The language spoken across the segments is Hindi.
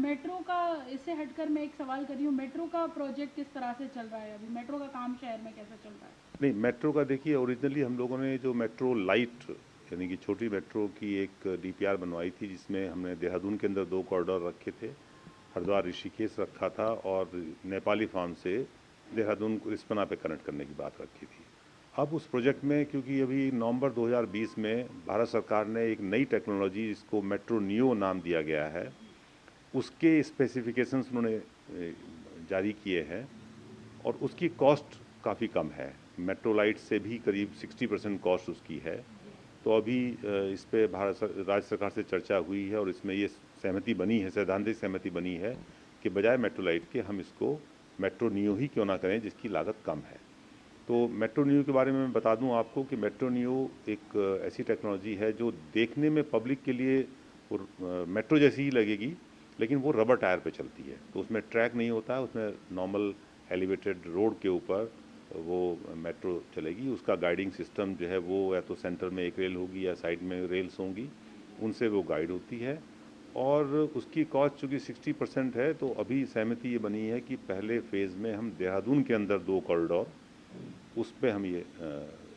मेट्रो का, इससे हटकर मैं एक सवाल कर रही हूँ, मेट्रो का प्रोजेक्ट किस तरह से चल रहा है अभी? मेट्रो का काम शहर में कैसा चल रहा है? नहीं, मेट्रो का देखिए ओरिजिनली हम लोगों ने जो मेट्रो लाइट यानी कि छोटी मेट्रो की एक डीपीआर बनवाई थी, जिसमें हमने देहरादून के अंदर 2 कॉरिडोर रखे थे, हरिद्वार ऋषिकेश रखा था और नेपाली फार्म से देहरादून को रिस्पना पे कनेक्ट करने की बात रखी थी। अब उस प्रोजेक्ट में क्योंकि अभी नवंबर 2020 में भारत सरकार ने एक नई टेक्नोलॉजी जिसको मेट्रो नियो नाम दिया गया है, उसके स्पेसिफिकेशंस उन्होंने जारी किए हैं और उसकी कॉस्ट काफ़ी कम है। मेट्रो लाइट से भी करीब 60% कॉस्ट उसकी है। तो अभी इस पे राज्य सरकार से चर्चा हुई है और इसमें ये सहमति बनी है, सैद्धांतिक सहमति बनी है कि बजाय मेट्रो लाइट के हम इसको मेट्रो नियो ही क्यों ना करें, जिसकी लागत कम है। तो मेट्रो नियो के बारे में मैं बता दूं आपको कि मेट्रो नियो एक ऐसी टेक्नोलॉजी है जो देखने में पब्लिक के लिए मेट्रो जैसी ही लगेगी, लेकिन वो रबर टायर पे चलती है। तो उसमें ट्रैक नहीं होता है, उसमें नॉर्मल एलिवेटेड रोड के ऊपर वो मेट्रो चलेगी। उसका गाइडिंग सिस्टम जो है वो या तो सेंटर में एक रेल होगी या साइड में रेल्स होंगी, उनसे वो गाइड होती है। और उसकी कॉस्ट चूँकि 60% है, तो अभी सहमति ये बनी है कि पहले फेज़ में हम देहरादून के अंदर 2 कॉरिडोर उस पे हम ये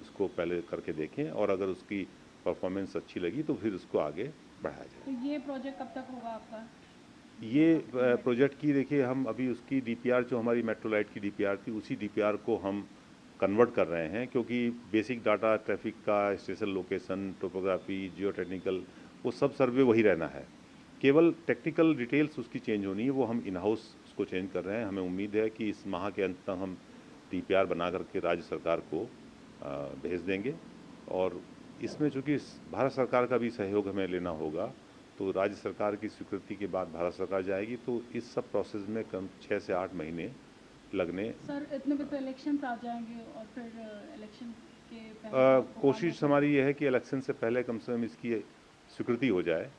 इसको पहले करके देखें और अगर उसकी परफॉर्मेंस अच्छी लगी तो फिर उसको आगे बढ़ाया जाए। तो ये प्रोजेक्ट कब तक होगा आपका? ये प्रोजेक्ट की देखिए हम अभी उसकी डीपीआर जो हमारी मेट्रोलाइट की डीपीआर थी, उसी डीपीआर को हम कन्वर्ट कर रहे हैं, क्योंकि बेसिक डाटा ट्रैफिक का, स्टेशन लोकेशन, टोपोग्राफी, जियो टेक्निकल, वो सब सर्वे वही रहना है। केवल टेक्निकल डिटेल्स उसकी चेंज होनी है, वो हम इन हाउस उसको चेंज कर रहे हैं। हमें उम्मीद है कि इस माह के अंत तक हम डीपीआर बना करके राज्य सरकार को भेज देंगे। और इसमें चूँकि भारत सरकार का भी सहयोग हमें लेना होगा, तो राज्य सरकार की स्वीकृति के बाद भारत सरकार जाएगी, तो इस सब प्रोसेस में कम 6 से 8 महीने लगने। सर इतने में तो इलेक्शंस आ जाएंगे और फिर इलेक्शन के पहले तो आपको काम कोशिश रोकना हमारी पड़ेगा। ये है कि इलेक्शन से पहले कम से कम इसकी स्वीकृति हो जाए,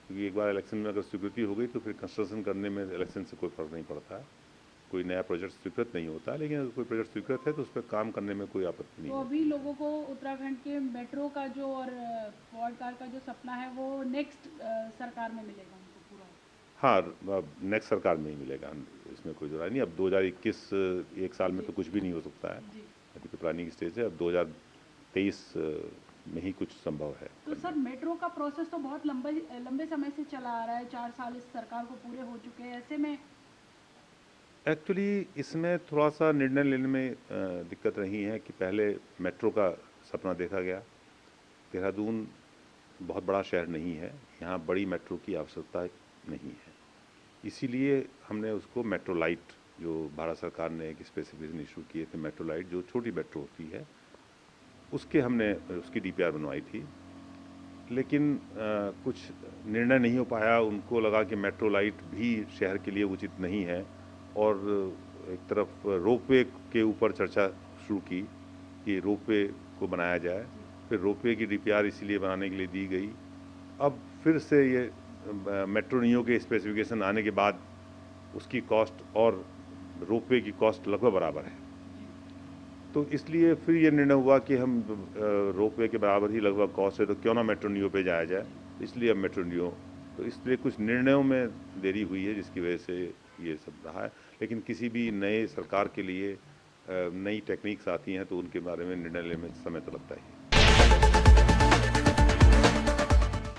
क्योंकि एक बार इलेक्शन में अगर स्वीकृति हो गई तो फिर कंस्ट्रक्शन करने में इलेक्शन से कोई फ़र्क नहीं पड़ता है। कोई नया प्रोजेक्ट स्वीकृत नहीं होता है, लेकिन अगर कोई प्रोजेक्ट स्वीकृत है तो उस पर काम करने में कोई आपत्ति नहीं तो अभी होती है। लोगों को उत्तराखंड के मेट्रो का जो और क्वाड कार का जो सपना है वो नेक्स्ट सरकार में मिलेगा उनको पूरा? हाँ, नेक्स्ट सरकार में ही मिलेगा, इसमें कोई दो राय नहीं। अब 2021 एक साल में जी तो कुछ भी नहीं हो सकता है, जी। अभी तो प्लानिंग स्टेज है। अब 2023 में ही कुछ संभव है तो करना। सर मेट्रो का प्रोसेस तो बहुत लंबे लंबे समय से चला आ रहा है, 4 साल इस सरकार को पूरे हो चुके हैं, ऐसे में एक्चुअली इसमें थोड़ा सा निर्णय लेने में दिक्कत रही है कि पहले मेट्रो का सपना देखा गया। देहरादून बहुत बड़ा शहर नहीं है, यहाँ बड़ी मेट्रो की आवश्यकता नहीं है, इसीलिए हमने उसको मेट्रो लाइट, जो भारत सरकार ने एक स्पेसिफिकेशन इशू किए थे, मेट्रो लाइट जो छोटी मेट्रो होती है, उसके हमने उसकी डीपीआर बनवाई थी। लेकिन कुछ निर्णय नहीं हो पाया, उनको लगा कि मेट्रो लाइट भी शहर के लिए उचित नहीं है। और एक तरफ रोपवे के ऊपर चर्चा शुरू की कि रोपवे को बनाया जाए। फिर रोपवे की डीपीआर इसीलिए बनाने के लिए दी गई। अब फिर से ये मेट्रो नियो के स्पेसिफिकेशन आने के बाद उसकी कॉस्ट और रोपवे की कॉस्ट लगभग बराबर है। तो इसलिए फिर ये निर्णय हुआ कि हम रोपवे के बराबर ही लगभग कॉस्ट है, तो क्यों ना मेट्रो नियो पे जाया जाए। इसलिए अब मेट्रो नियो, तो इसलिए कुछ निर्णयों में देरी हुई है, जिसकी वजह से ये सब रहा है। लेकिन किसी भी नए सरकार के लिए नई टेक्निक्स आती हैं तो उनके बारे में निर्णय लेने में समय तो लगता ही है।